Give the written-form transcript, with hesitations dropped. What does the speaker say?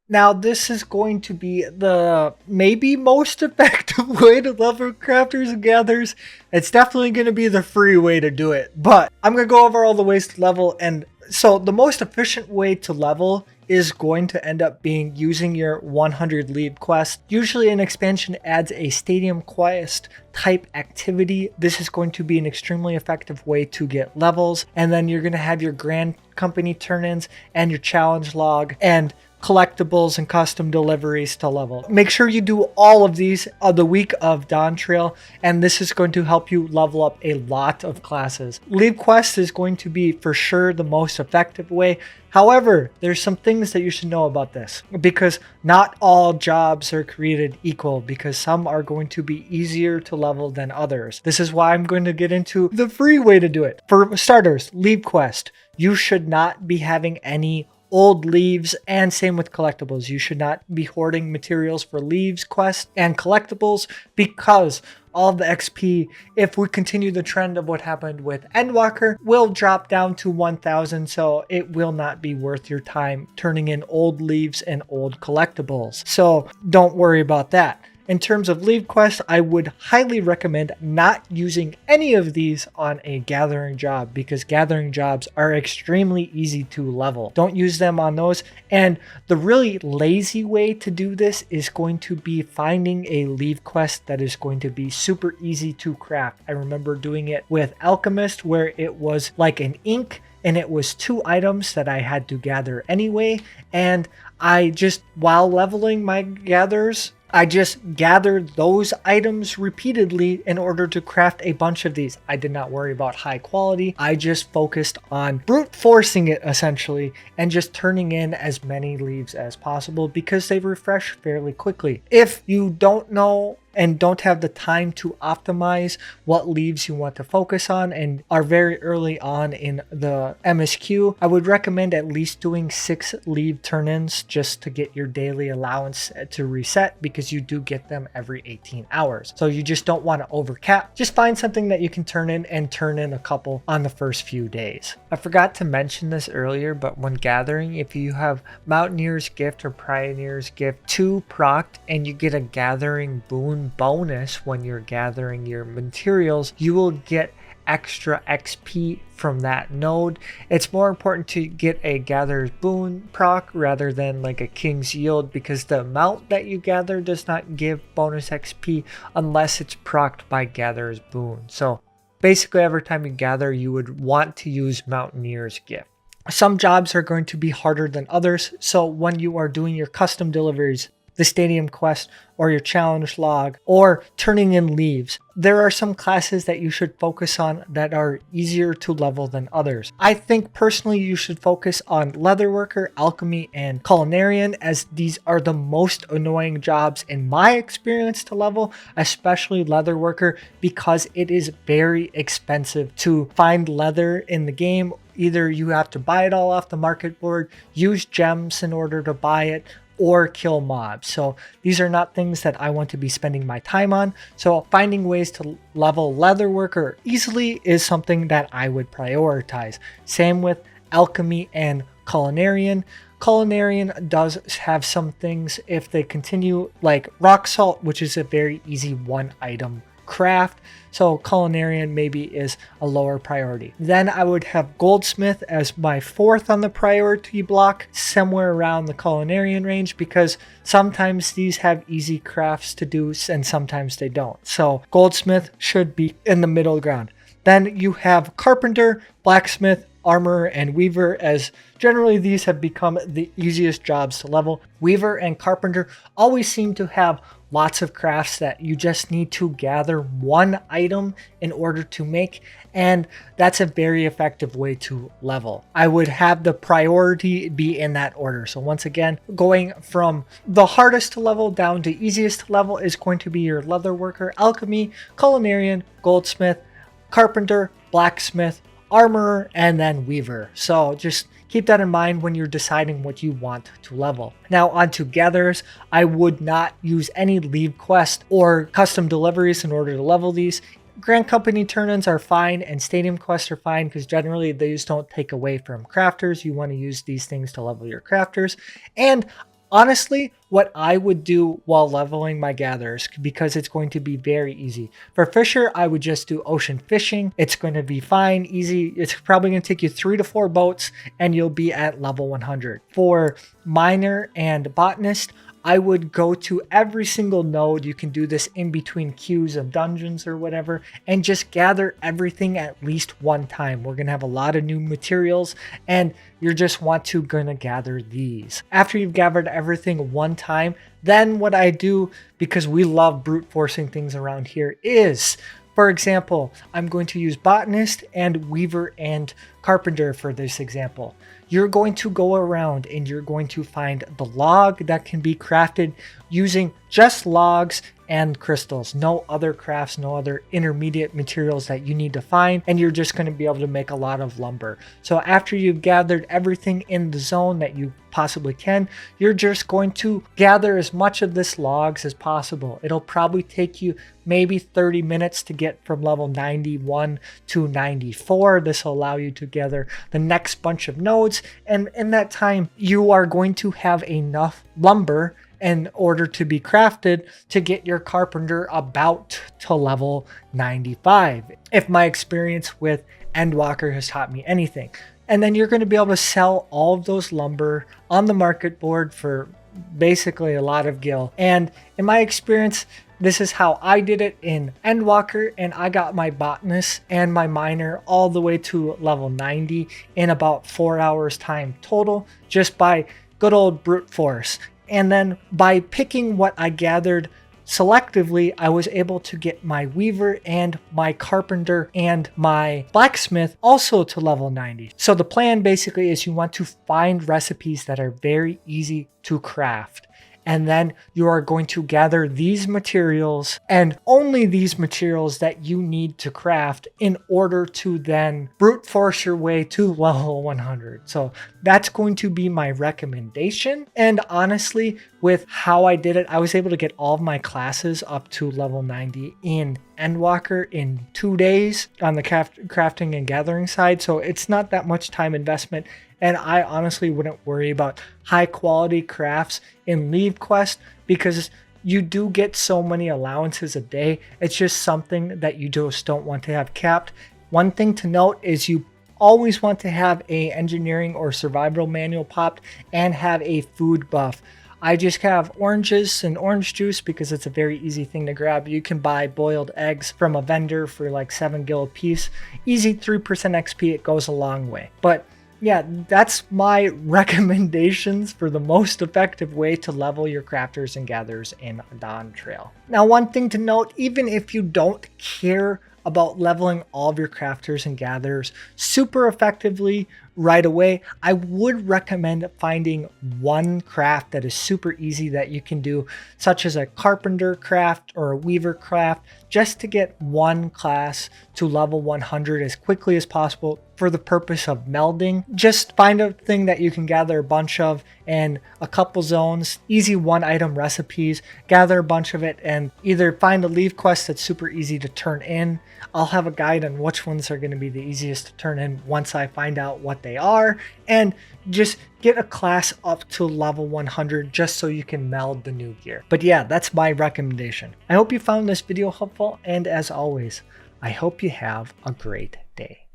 Now, this is going to be the maybe most effective way to level crafters and gatherers. It's definitely going to be the free way to do it, but I'm going to go over all the ways to level. And so the most efficient way to level is going to end up being using your 100 leave quest. Usually an expansion adds a stadium quest type activity. This is going to be an extremely effective way to get levels. And then you're going to have your grand company turn-ins and your challenge log and collectibles and custom deliveries to level. Make sure you do all of these on the week of Dawntrail, and this is going to help you level up a lot of classes. Leave quest is going to be for sure the most effective way. However, there's some things that you should know about this, because not all jobs are created equal, because some are going to be easier to level than others. This is why I'm going to get into the free way to do it. For starters, leave quest. You should not be having any old leaves, and same with collectibles. You should not be hoarding materials for leaves, quests, and collectibles, because all the XP, if we continue the trend of what happened with Endwalker, will drop down to 1,000, so it will not be worth your time turning in old leaves and old collectibles. So don't worry about that. In terms of leave quests, I would highly recommend not using any of these on a gathering job, because gathering jobs are extremely easy to level. Don't use them on those. And the really lazy way to do this is going to be finding a leave quest that is going to be super easy to craft. I remember doing it with Alchemist, where it was like an ink, and it was 2 items that I had to gather anyway. And I just, while leveling my gatherers, I just gathered those items repeatedly in order to craft a bunch of these. I did not worry about high quality. I just focused on brute forcing it essentially, and just turning in as many leaves as possible, because they refresh fairly quickly. If you don't know and don't have the time to optimize what leaves you want to focus on and are very early on in the MSQ, I would recommend at least doing 6 leave turn-ins just to get your daily allowance to reset, because you do get them every 18 hours. So you just don't want to overcap. Just find something that you can turn in, and turn in a couple on the first few days. I forgot to mention this earlier, but when gathering, if you have Mountaineer's Gift or Pioneer's Gift 2 procced and you get a gathering boon bonus when you're gathering your materials, you will get extra XP from that node. It's more important to get a gatherer's boon proc rather than like a king's yield, because the amount that you gather does not give bonus XP unless it's procced by gatherer's boon. So basically every time you gather, you would want to use Mountaineer's Gift. Some jobs are going to be harder than others, so when you are doing your custom deliveries, the stadium quest, or your challenge log, or turning in leaves, there are some classes that you should focus on that are easier to level than others. I think personally you should focus on Leatherworker, Alchemy, and Culinarian, as these are the most annoying jobs in my experience to level, especially Leatherworker, because it is very expensive to find leather in the game. Either you have to buy it all off the market board, use gems in order to buy it, or kill mobs. So these are not things that I want to be spending my time on. So finding ways to level Leatherworker easily is something that I would prioritize. Same with Alchemy and Culinarian. Culinarian does have some things if they continue, like rock salt, which is a very easy 1 item craft. So Culinarian maybe is a lower priority. Then I would have Goldsmith as my 4th on the priority block, somewhere around the Culinarian range, because sometimes these have easy crafts to do and sometimes they don't. So Goldsmith should be in the middle ground. Then you have Carpenter, Blacksmith, Armorer, and Weaver, as generally these have become the easiest jobs to level. Weaver and Carpenter always seem to have lots of crafts that you just need to gather 1 item in order to make, and that's a very effective way to level. I would have the priority be in that order. So once again, going from the hardest to level down to easiest to level is going to be your Leatherworker, Alchemy, Culinarian, Goldsmith, Carpenter, Blacksmith, Armorer, and then Weaver. So just keep that in mind when you're deciding what you want to level. Now onto gatherers. I would not use any leave quest or custom deliveries in order to level these. Grand Company turn-ins are fine, and stadium quests are fine, because generally these don't take away from crafters. You want to use these things to level your crafters. And Honestly, what I would do while leveling my gatherers, because it's going to be very easy. For fisher, I would just do ocean fishing. It's going to be fine, easy. It's probably going to take you 3 to 4 boats and you'll be at level 100. For miner and botanist, I would go to every single node. You can do this in between queues of dungeons or whatever, and just gather everything at least one time. We're going to have a lot of new materials, and you're just gonna gather these. After you've gathered everything one time, then what I do, because we love brute forcing things around here, is, for example, I'm going to use botanist and weaver and carpenter for this example. You're going to go around and you're going to find the log that can be crafted using just logs and crystals, no other crafts, no other intermediate materials that you need to find, and you're just going to be able to make a lot of lumber. So after you've gathered everything in the zone that you possibly can, you're just going to gather as much of this logs as possible. It'll probably take you maybe 30 minutes to get from level 91 to 94. This will allow you to gather the next bunch of nodes, and in that time you are going to have enough lumber in order to be crafted to get your carpenter about to level 95, if my experience with Endwalker has taught me anything. And then you're going to be able to sell all of those lumber on the market board for basically a lot of gil. And in my experience, this is how I did it in Endwalker, and I got my botanist and my miner all the way to level 90 in about 4 hours time total, just by good old brute force. And then by picking what I gathered selectively, I was able to get my weaver and my carpenter and my blacksmith also to level 90. So the plan basically is you want to find recipes that are very easy to craft. And then you are going to gather these materials, and only these materials that you need to craft, in order to then brute force your way to level 100. So that's going to be my recommendation. And honestly, with how I did it, I was able to get all of my classes up to level 90 in Endwalker in 2 days on the crafting and gathering side. So it's not that much time investment. And I honestly wouldn't worry about high quality crafts in Leave Quest, because you do get so many allowances a day. It's just something that you just don't want to have capped. One thing to note is you always want to have a engineering or survival manual popped and have a food buff. I just have oranges and orange juice because it's a very easy thing to grab. You can buy boiled eggs from a vendor for like 7 gil a piece. Easy 3% XP, it goes a long way. But yeah, that's my recommendations for the most effective way to level your crafters and gatherers in Dawntrail. Now, one thing to note, even if you don't care about leveling all of your crafters and gatherers super effectively right away, I would recommend finding one craft that is super easy that you can do, such as a carpenter craft or a weaver craft, just to get one class to level 100 as quickly as possible for the purpose of melding. Just find a thing that you can gather a bunch of and a couple zones, easy one item recipes, gather a bunch of it, and either find a leave quest that's super easy to turn in. I'll have a guide on which ones are going to be the easiest to turn in once I find out what they are, and just get a class up to level 100 just so you can meld the new gear. But yeah, that's my recommendation. I hope you found this video helpful, and as always, I hope you have a great day.